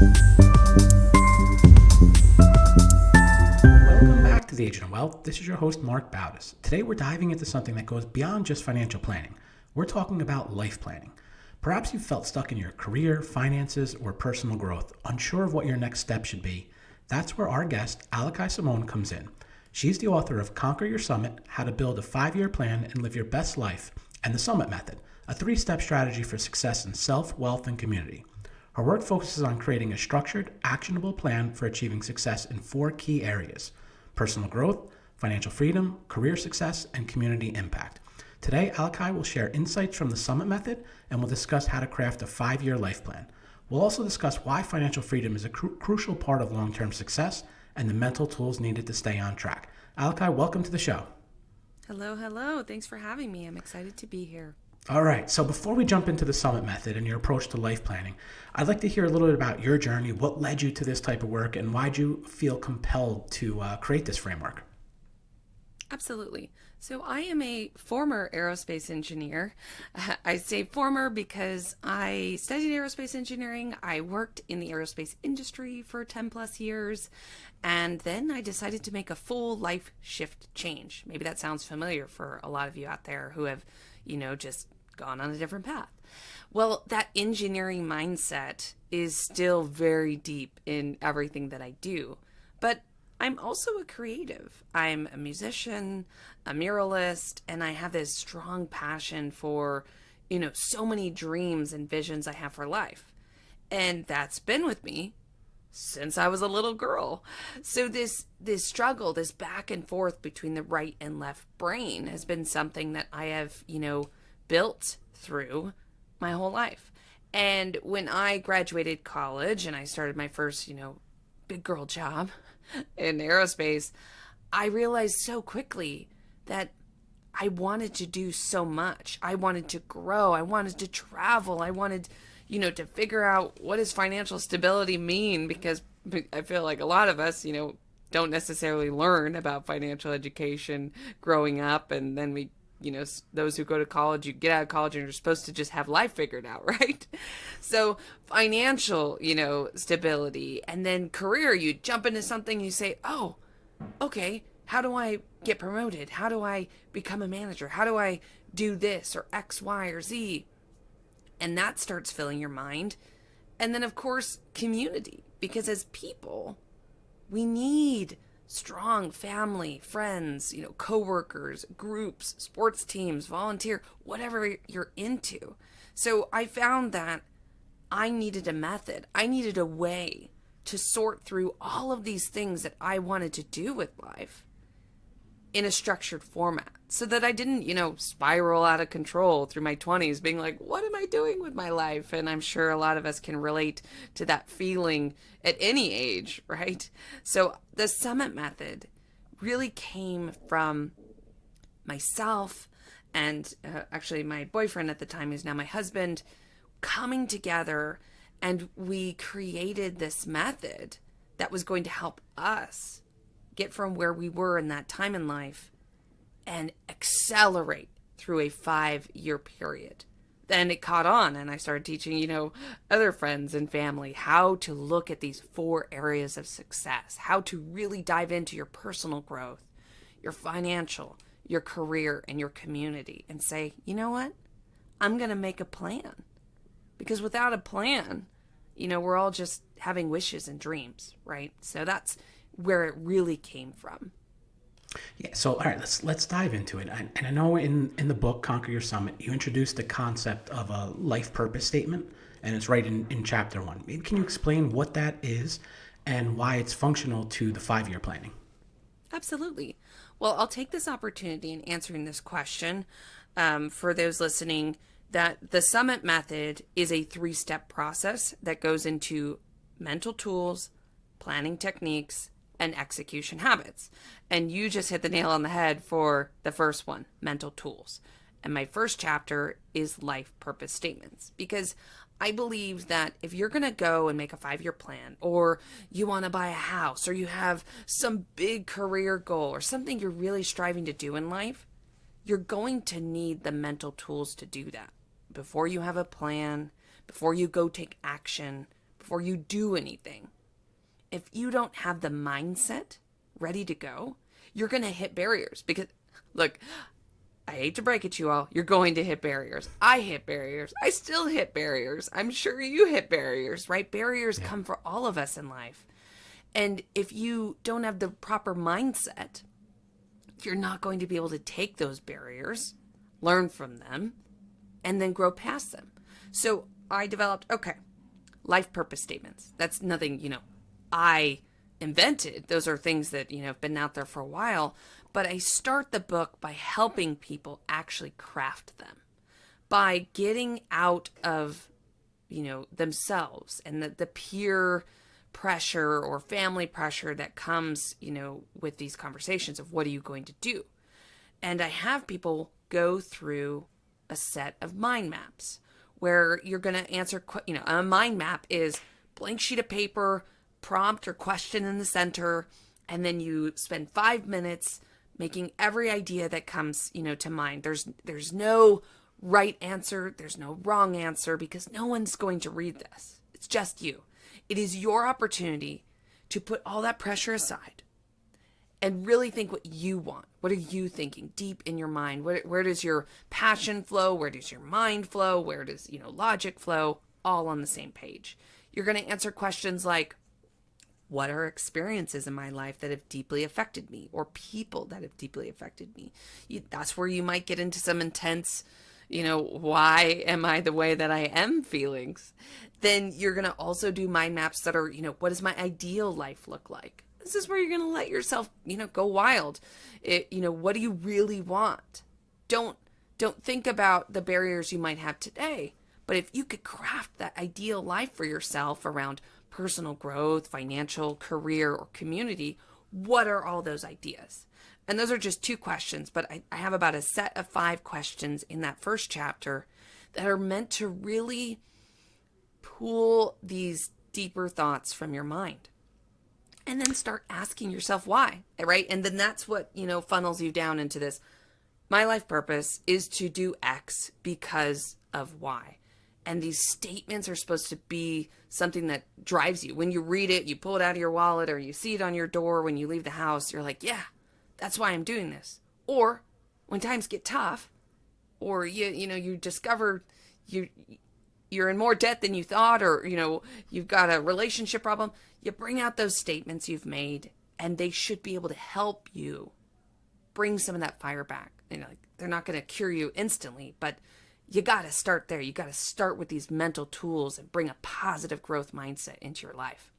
Welcome back to The Agent of Wealth. This is your host, Marc Bautis. Today we're diving into something that goes beyond just financial planning. We're talking about life planning. Perhaps you've felt stuck in your career, finances, or personal growth, unsure of what your next step should be. That's where our guest, Aliki Samone, comes in. She's the author of Conquer Your Summit, How to Build a 5-Year Plan and Live Your Best Life, and the Summit Method, a 3-step strategy for success in self, wealth, and community. Her work focuses on creating a structured, actionable plan for achieving success in 4 key areas: personal growth, financial freedom, career success, and community impact. Today, Aliki will share insights from the Summit Method, and we'll discuss how to craft a 5-year life plan. We'll also discuss why financial freedom is a crucial part of long-term success and the mental tools needed to stay on track. Aliki, welcome to the show. Hello. Thanks for having me. I'm excited to be here. All right, so before we jump into the Summit Method and your approach to life planning, I'd like to hear a little bit about your journey, what led you to this type of work, and why'd you feel compelled to create this framework? Absolutely. So I am a former aerospace engineer. I say former because I studied aerospace engineering. I worked in the aerospace industry for 10 plus years. And then I decided to make a full life shift change. Maybe that sounds familiar for a lot of you out there who have, just gone on a different path. Well, that engineering mindset is still very deep in everything that I do. But I'm also a creative. I'm a musician, a muralist, and I have this strong passion for, so many dreams and visions I have for life. And that's been with me since I was a little girl. So this struggle, this back and forth between the right and left brain has been something that I have, built through my whole life. And when I graduated college and I started my first, big girl job in aerospace, I realized so quickly that I wanted to do so much. I wanted to grow. I wanted to travel. I wanted, to figure out what does financial stability mean, because I feel like a lot of us, don't necessarily learn about financial education growing up. And then we, those who go to college, you get out of college and you're supposed to just have life figured out, right? So financial, stability, and then career, you jump into something, you say, oh, okay, how do I get promoted? How do I become a manager? How do I do this or X, Y, or Z? And that starts filling your mind. And then, of course, community, because as people, we need strong family, friends, coworkers, groups, sports teams, volunteer, whatever you're into. So I found that I needed a method. I needed a way to sort through all of these things that I wanted to do with life in a structured format, so that I didn't, spiral out of control through my 20s being like, what am I doing with my life? And I'm sure a lot of us can relate to that feeling at any age, right? So the Summit Method really came from myself and actually my boyfriend at the time, who's now my husband, coming together, and we created this method that was going to help us get from where we were in that time in life and accelerate through a 5-year period. Then it caught on, and I started teaching, other friends and family how to look at these 4 areas of success, how to really dive into your personal growth, your financial, your career, and your community, and say, you know what? I'm going to make a plan. Because without a plan, we're all just having wishes and dreams, right? So that's where it really came from. Yeah, so all right, let's dive into it. And I know in the book, Conquer Your Summit, you introduced the concept of a life purpose statement, and it's right in chapter 1. Can you explain what that is and why it's functional to the 5-year planning? Absolutely. Well, I'll take this opportunity in answering this question for those listening, that the Summit Method is a 3-step process that goes into mental tools, planning techniques, and execution habits. And you just hit the nail on the head for the first one, mental tools. And my first chapter is life purpose statements, because I believe that if you're going to go and make a 5-year plan, or you want to buy a house, or you have some big career goal or something you're really striving to do in life, you're going to need the mental tools to do that. Before you have a plan, before you go take action, before you do anything. If you don't have the mindset ready to go, you're going to hit barriers because, look, I hate to break it to you all, you're going to hit barriers. I hit barriers. I still hit barriers. I'm sure you hit barriers, right? Barriers come for all of us in life. And if you don't have the proper mindset, you're not going to be able to take those barriers, learn from them, and then grow past them. So I developed, life purpose statements. That's nothing, I invented. Those are things that, have been out there for a while. But I start the book by helping people actually craft them, by getting out of, themselves and the peer pressure or family pressure that comes, with these conversations of what are you going to do? And I have people go through a set of mind maps where you're going to answer, a mind map is blank sheet of paper, prompt or question in the center, and then you spend 5 minutes making every idea that comes, to mind. There's no right answer, there's no wrong answer, because no one's going to read this. It's just you. It is your opportunity to put all that pressure aside and really think what you want. What are you thinking deep in your mind? Where does your passion flow? Where does your mind flow? Where does, logic flow? All on the same page. You're going to answer questions like, what are experiences in my life that have deeply affected me, or people that have deeply affected me? That's where you might get into some intense, why am I the way that I am feelings. Then you're going to also do mind maps that are, what does my ideal life look like? This is where you're going to let yourself, go wild. What do you really want? Don't think about the barriers you might have today. But if you could craft that ideal life for yourself around personal growth, financial, career, or community, what are all those ideas? And those are just 2 questions, but I have about a set of 5 questions in that first chapter that are meant to really pull these deeper thoughts from your mind. And then start asking yourself why, right? And then that's what, funnels you down into this. My life purpose is to do X because of Y. And these statements are supposed to be something that drives you. When you read it, you pull it out of your wallet, or you see it on your door when you leave the house, you're like, yeah, that's why I'm doing this. Or when times get tough, or you discover you're in more debt than you thought, or you've got a relationship problem, you bring out those statements you've made, and they should be able to help you bring some of that fire back. They're not going to cure you instantly, but you got to start there. You got to start with these mental tools and bring a positive growth mindset into your life.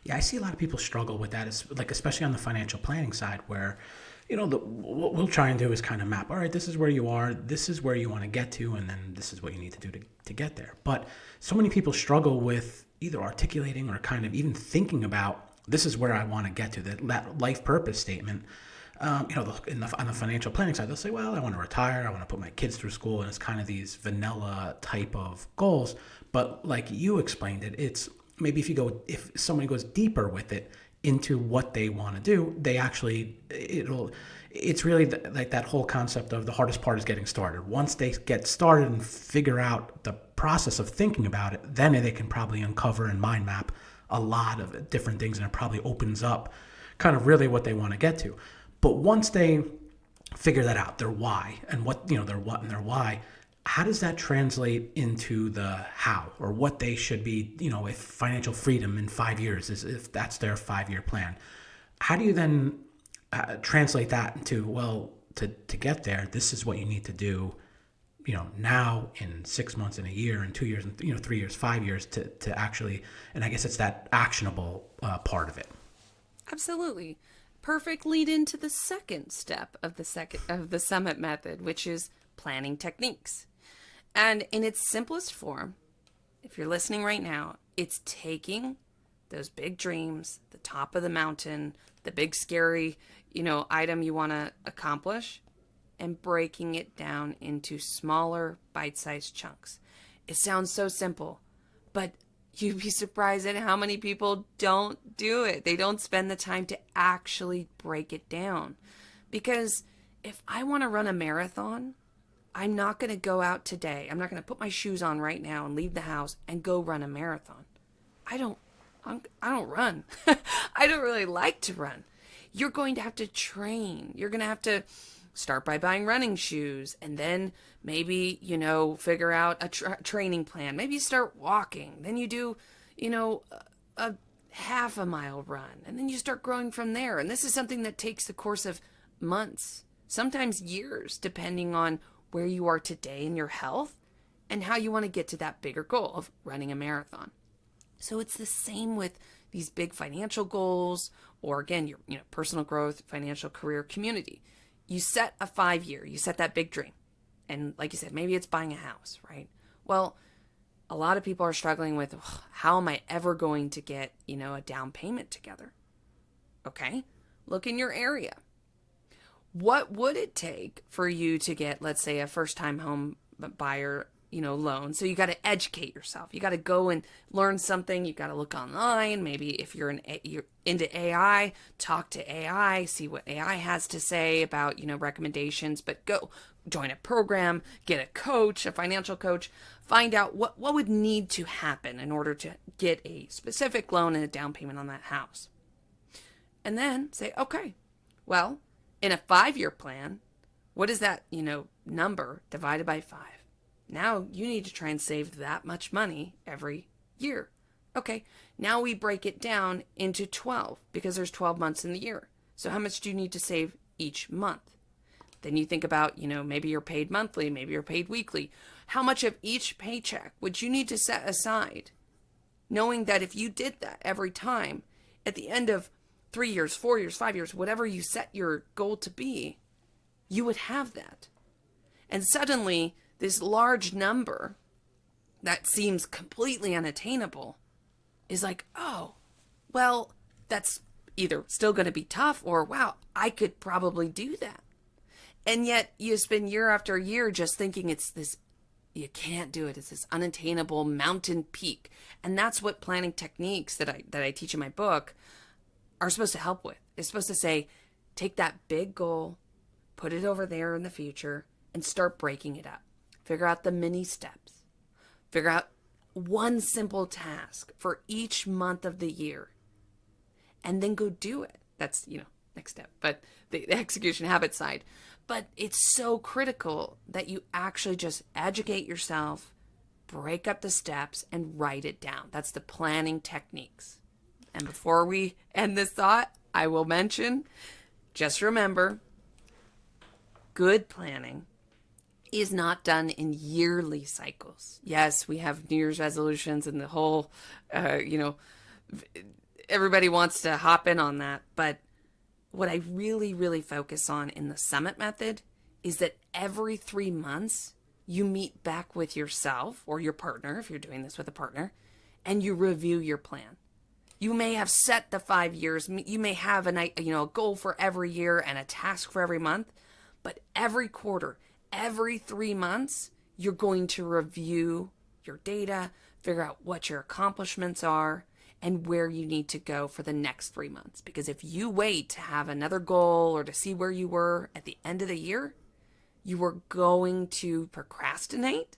Yeah, I see a lot of people struggle with that, especially on the financial planning side, where, what we'll try and do is kind of map, all right, this is where you are, this is where you want to get to, and then this is what you need to do to get there. But so many people struggle with either articulating or kind of even thinking about, this is where I want to get to, that life purpose statement. On the financial planning side, they'll say, well, I want to retire, I want to put my kids through school, and it's kind of these vanilla type of goals. But like you explained it, it's maybe if somebody goes deeper with it into what they want to do, it's really like that whole concept of the hardest part is getting started. Once they get started and figure out the process of thinking about it, then they can probably uncover and mind map a lot of different things, and it probably opens up kind of really what they want to get to. But once they figure that out, their why and what, their what and their why, how does that translate into the how, or what they should be, if financial freedom in 5 years is, if that's their 5-year plan? How do you then translate that into, well, to get there, this is what you need to do, now, in 6 months, in a year, in 2 years, and 3 years, 5 years to actually, and I guess it's that actionable part of it. Absolutely. Perfect lead into the second step of the summit method, which is planning techniques. And in its simplest form, if you're listening right now, it's taking those big dreams, the top of the mountain, the big scary, item you want to accomplish, and breaking it down into smaller bite-sized chunks. It sounds so simple, but you'd be surprised at how many people don't do it. They don't spend the time to actually break it down. Because if I want to run a marathon, I'm not going to go out today. I'm not going to put my shoes on right now and leave the house and go run a marathon. I don't run. I don't really like to run. You're going to have to train. You're going to have to start by buying running shoes and then maybe, figure out a training plan. Maybe you start walking. Then you do, a half a mile run and then you start growing from there. And this is something that takes the course of months, sometimes years, depending on where you are today in your health and how you want to get to that bigger goal of running a marathon. So it's the same with these big financial goals, or again, your personal growth, financial career, community. You set a 5-year, you set that big dream. And like you said, maybe it's buying a house, right? Well, a lot of people are struggling with, how am I ever going to get, a down payment together? Okay, look in your area. What would it take for you to get, let's say, a first-time home buyer loan? So you got to educate yourself. You got to go and learn something. You got to look online. Maybe if you're into AI, talk to AI, see what AI has to say about, recommendations, but go join a program, get a coach, a financial coach, find out what would need to happen in order to get a specific loan and a down payment on that house. And then say, okay, well, in a 5-year plan, what is that, number divided by 5? Now you need to try and save that much money every year. Okay, now we break it down into 12 because there's 12 months in the year. So how much do you need to save each month? Then you think about, maybe you're paid monthly, maybe you're paid weekly. How much of each paycheck would you need to set aside? Knowing that if you did that every time, at the end of 3 years, 4 years, 5 years, whatever you set your goal to be, you would have that. And suddenly, this large number that seems completely unattainable is like, oh, well, that's either still going to be tough or, wow, I could probably do that. And yet you spend year after year just thinking it's this, you can't do it. It's this unattainable mountain peak. And that's what planning techniques that I teach in my book are supposed to help with. It's supposed to say, take that big goal, put it over there in the future, and start breaking it up. Figure out the mini steps. Figure out one simple task for each month of the year. And then go do it. That's, next step. But the execution habit side. But it's so critical that you actually just educate yourself, break up the steps, and write it down. That's the planning techniques. And before we end this thought, I will mention, just remember, good planning is not done in yearly cycles. Yes, we have New Year's resolutions and the whole, everybody wants to hop in on that. But what I really, really focus on in the Summit method is that every 3 months, you meet back with yourself or your partner, if you're doing this with a partner, and you review your plan. You may have set the 5 years. You may have a goal for every year and a task for every month, but every quarter, every 3 months, you're going to review your data, figure out what your accomplishments are, and where you need to go for the next 3 months. Because if you wait to have another goal or to see where you were at the end of the year, you are going to procrastinate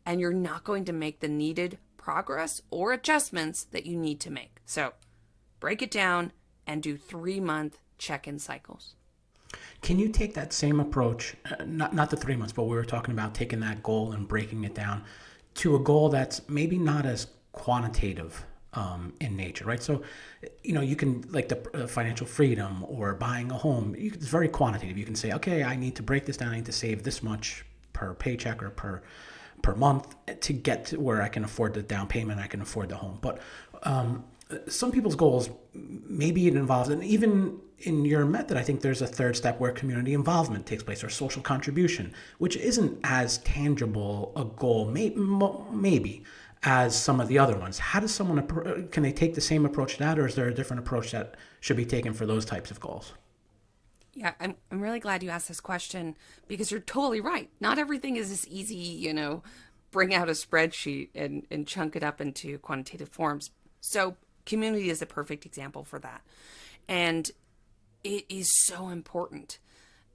and you're not going to make the needed progress or adjustments that you need to make. So break it down and do 3-month check-in cycles. Can you take that same approach, not the 3 months, but we were talking about taking that goal and breaking it down to a goal that's maybe not as quantitative in nature, right? So, you can, like the financial freedom or buying a home, it's very quantitative. You can say, okay, I need to break this down. I need to save this much per paycheck or per month to get to where I can afford the down payment, I can afford the home. But some people's goals, maybe it involves, and even in your method, I think there's a third step where community involvement takes place or social contribution, which isn't as tangible a goal, maybe as some of the other ones. How does someone, can they take the same approach to that, or is there a different approach that should be taken for those types of goals? Yeah, I'm really glad you asked this question because you're totally right. Not everything is this easy, bring out a spreadsheet and chunk it up into quantitative forms. So community is a perfect example for that. And it is so important.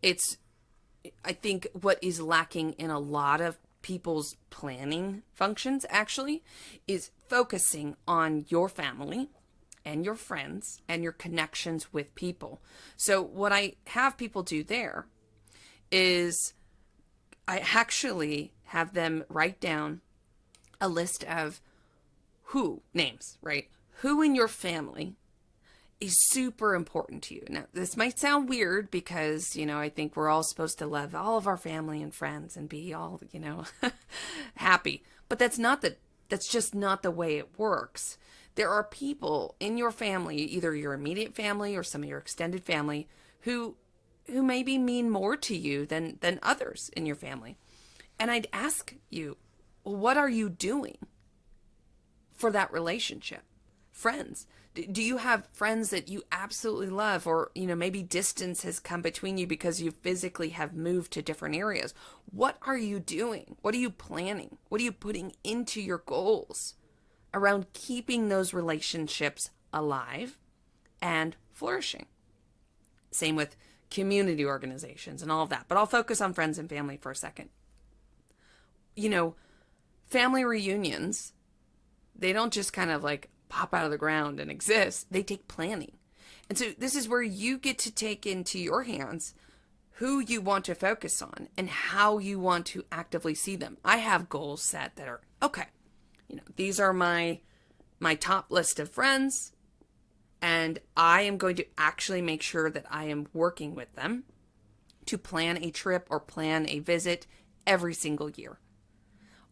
I think what is lacking in a lot of people's planning functions actually is focusing on your family and your friends and your connections with people. So what I have people do there is I actually have them write down a list of names, right? Who in your family is super important to you. Now, this might sound weird because, I think we're all supposed to love all of our family and friends and be all, happy. But that's just not the way it works. There are people in your family, either your immediate family or some of your extended family, who maybe mean more to you than others in your family. And I'd ask you, what are you doing for that relationship? Friends. Do you have friends that you absolutely love, or, maybe distance has come between you because you physically have moved to different areas? What are you doing? What are you planning? What are you putting into your goals around keeping those relationships alive and flourishing? Same with community organizations and all of that. But I'll focus on friends and family for a second. Family reunions, they don't just kind of like pop out of the ground and exist. They take planning. And so this is where you get to take into your hands who you want to focus on and how you want to actively see them. I have goals set that are, okay, these are my top list of friends, and I am going to actually make sure that I am working with them to plan a trip or plan a visit every single year.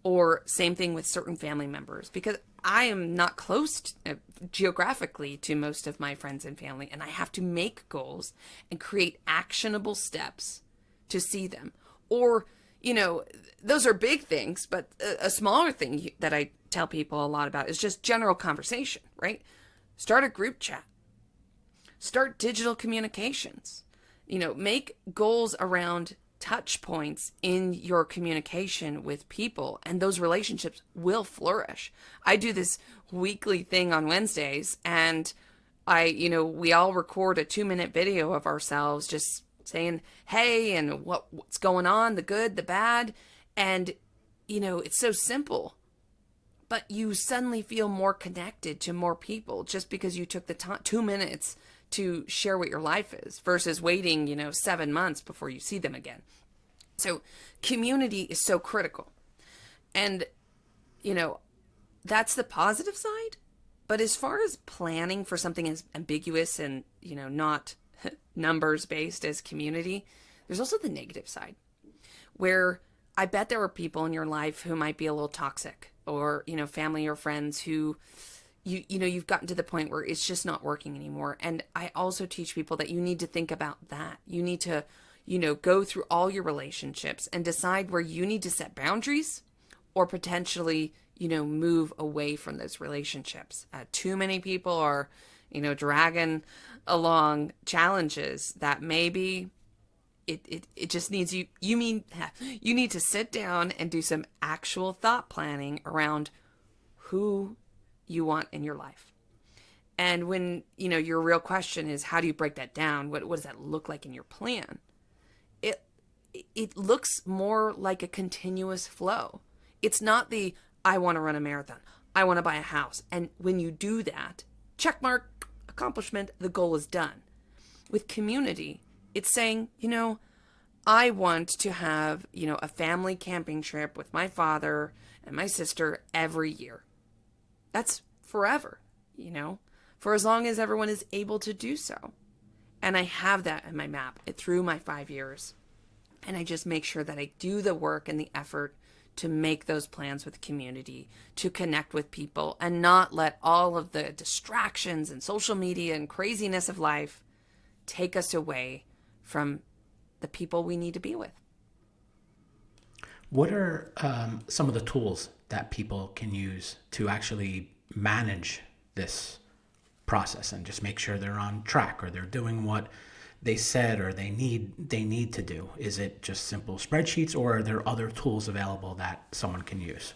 Or same thing with certain family members, because I am not close geographically to most of my friends and family, and I have to make goals and create actionable steps to see them. Or, those are big things, but a smaller thing that I tell people a lot about is just general conversation, right? Start a group chat. Start digital communications. Make goals around touch points in your communication with people, and those relationships will flourish. I do this weekly thing on Wednesdays, and we all record a 2-minute video of ourselves just saying, hey, and what's going on, the good, the bad. And, it's so simple, but you suddenly feel more connected to more people just because you took the 2 minutes to share what your life is versus waiting, 7 months before you see them again. So community is so critical. And, that's the positive side. But as far as planning for something as ambiguous and, not numbers based as community, there's also the negative side where I bet there are people in your life who might be a little toxic, or, family or friends who you've gotten to the point where it's just not working anymore. And I also teach people that you need to think about that. You need to, go through all your relationships and decide where you need to set boundaries or potentially, move away from those relationships. Too many people are, dragging along challenges that maybe it just needs you need to sit down and do some actual thought planning around who you want in your life. And when, your real question is, how do you break that down? What does that look like in your plan? It looks more like a continuous flow. It's not the, I want to run a marathon, I want to buy a house. And when you do that, check mark, accomplishment, the goal is done. With community, it's saying, I want to have, a family camping trip with my father and my sister every year. That's forever, for as long as everyone is able to do so. And I have that in my map through my 5 years. And I just make sure that I do the work and the effort to make those plans with the community, to connect with people, and not let all of the distractions and social media and craziness of life take us away from the people we need to be with. What are some of the tools that people can use to actually manage this process and just make sure they're on track, or they're doing what they said or they need to do? Is it just simple spreadsheets, or are there other tools available that someone can use?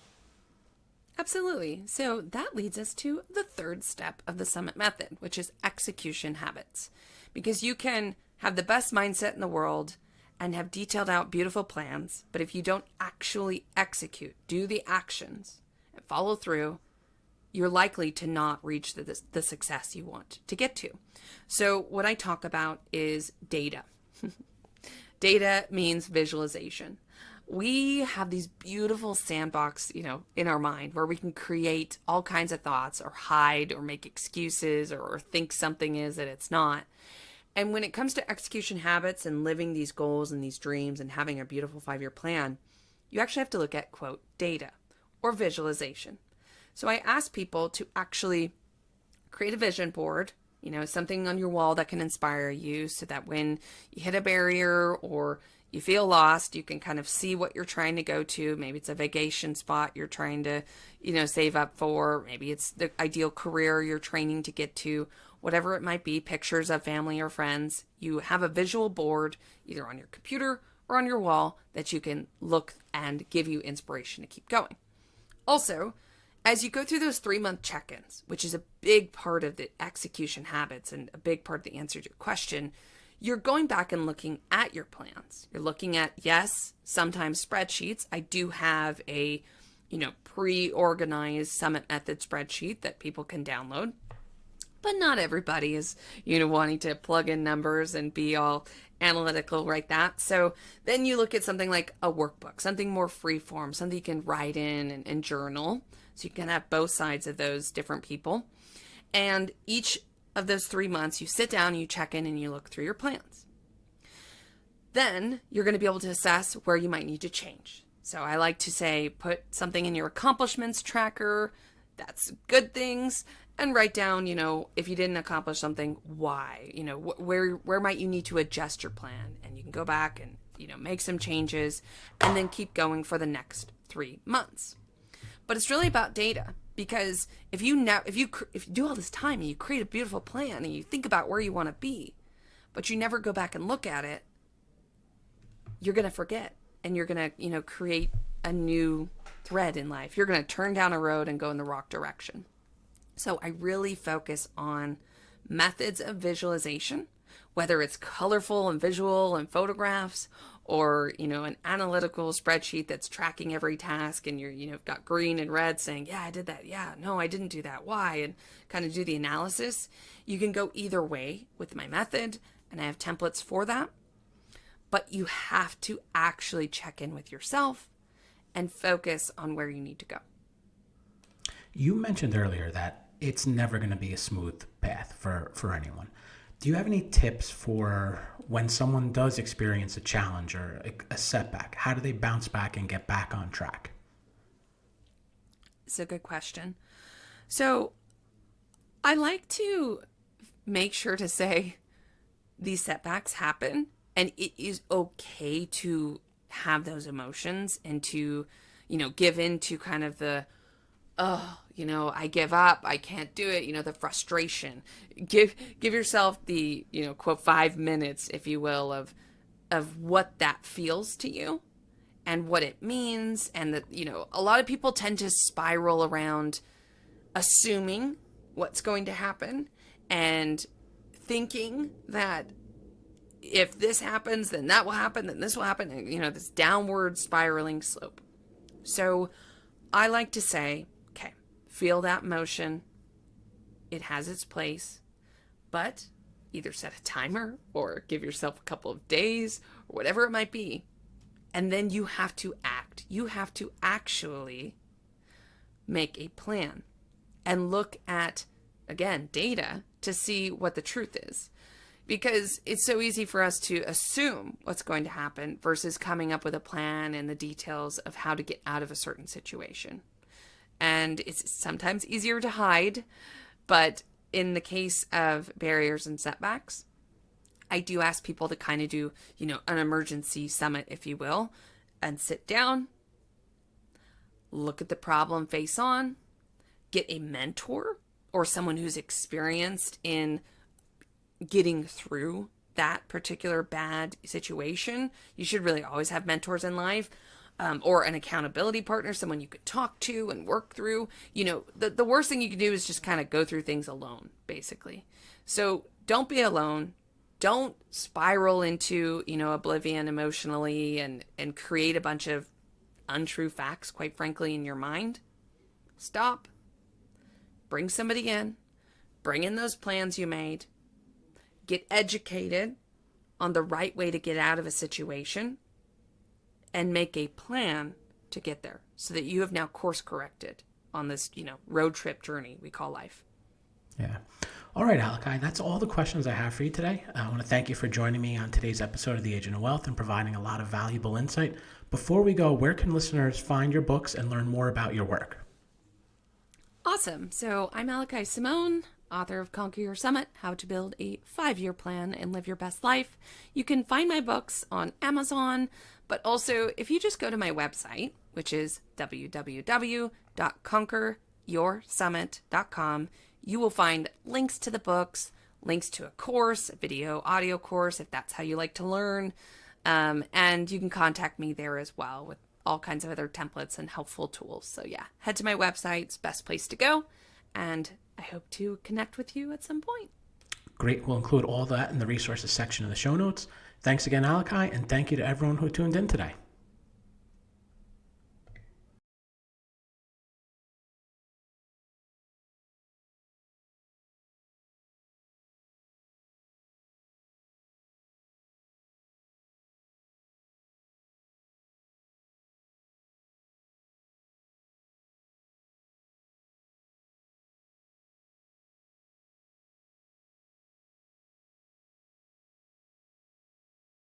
Absolutely. So that leads us to the third step of the Summit method, which is execution habits. Because you can have the best mindset in the world and have detailed out beautiful plans, but if you don't actually execute, do the actions, and follow through, you're likely to not reach the success you want to get to. So what I talk about is data. Data means visualization. We have these beautiful sandbox, in our mind where we can create all kinds of thoughts or hide or make excuses or think something is that it's not. And when it comes to execution habits and living these goals and these dreams and having a beautiful 5-year plan, you actually have to look at, quote, data or visualization. So I ask people to actually create a vision board, something on your wall that can inspire you so that when you hit a barrier or you feel lost, you can kind of see what you're trying to go to. Maybe it's a vacation spot you're trying to, save up for. Maybe it's the ideal career you're training to get to, whatever it might be, pictures of family or friends. You have a visual board either on your computer or on your wall that you can look and give you inspiration to keep going. Also, as you go through those 3-month check-ins, which is a big part of the execution habits and a big part of the answer to your question, you're going back and looking at your plans. You're looking at, yes, sometimes spreadsheets. I do have a, pre-organized Summit Method spreadsheet that people can download. But not everybody is, wanting to plug in numbers and be all analytical like that. So then you look at something like a workbook, something more free form, something you can write in and journal. So you can have both sides of those different people. And each of those 3 months, you sit down, you check in, and you look through your plans. Then you're going to be able to assess where you might need to change. So I like to say, put something in your accomplishments tracker. That's good things. And write down, if you didn't accomplish something, why, where might you need to adjust your plan? And you can go back and, make some changes and then keep going for the next 3 months. But it's really about data, because if you do all this time and you create a beautiful plan and you think about where you want to be, but you never go back and look at it, you're going to forget, and you're going to, create a new thread in life. You're going to turn down a road and go in the wrong direction. So I really focus on methods of visualization, whether it's colorful and visual and photographs, or, an analytical spreadsheet that's tracking every task and you've got green and red saying, yeah, I did that. Yeah, no, I didn't do that. Why? And kind of do the analysis. You can go either way with my method, and I have templates for that. But you have to actually check in with yourself and focus on where you need to go. You mentioned earlier that it's never going to be a smooth path for anyone. Do you have any tips for when someone does experience a challenge or a setback? How do they bounce back and get back on track? It's a good question. So I like to make sure to say these setbacks happen, and it is okay to have those emotions and to, give in to kind of the, I give up, I can't do it, the frustration. Give yourself the, quote, 5 minutes, if you will, of what that feels to you and what it means. And that, a lot of people tend to spiral around assuming what's going to happen and thinking that if this happens, then that will happen, then this will happen, and, this downward spiraling slope. So I like to say, okay, feel that motion. It has its place, but either set a timer or give yourself a couple of days or whatever it might be. And then you have to act. You have to actually make a plan and look at, again, data to see what the truth is. Because it's so easy for us to assume what's going to happen versus coming up with a plan and the details of how to get out of a certain situation. And it's sometimes easier to hide, but in the case of barriers and setbacks, I do ask people to kind of do, an emergency summit, if you will, and sit down, look at the problem face on, get a mentor or someone who's experienced in getting through that particular bad situation. You should really always have mentors in life, or an accountability partner, someone you could talk to and work through. The worst thing you can do is just kind of go through things alone, basically. So don't be alone. don't spiral into, oblivion emotionally and create a bunch of untrue facts, quite frankly, in your mind. Stop. Bring somebody in. Bring in those plans you made. Get educated on the right way to get out of a situation and make a plan to get there so that you have now course corrected on this, road trip journey we call life. Yeah. All right, Aliki, that's all the questions I have for you today. I want to thank you for joining me on today's episode of The Agent of Wealth and providing a lot of valuable insight. Before we go, where can listeners find your books and learn more about your work? Awesome. So I'm Aliki Samone, author of Conquer Your Summit, How to Build a 5-Year Plan and Live Your Best Life. You can find my books on Amazon, but also if you just go to my website, which is www.conqueryoursummit.com, you will find links to the books, links to a course, a video, audio course, if that's how you like to learn. And you can contact me there as well with all kinds of other templates and helpful tools. So yeah, head to my website. It's the best place to go. And I hope to connect with you at some point. Great. We'll include all that in the resources section of the show notes. Thanks again, Aliki, and thank you to everyone who tuned in today.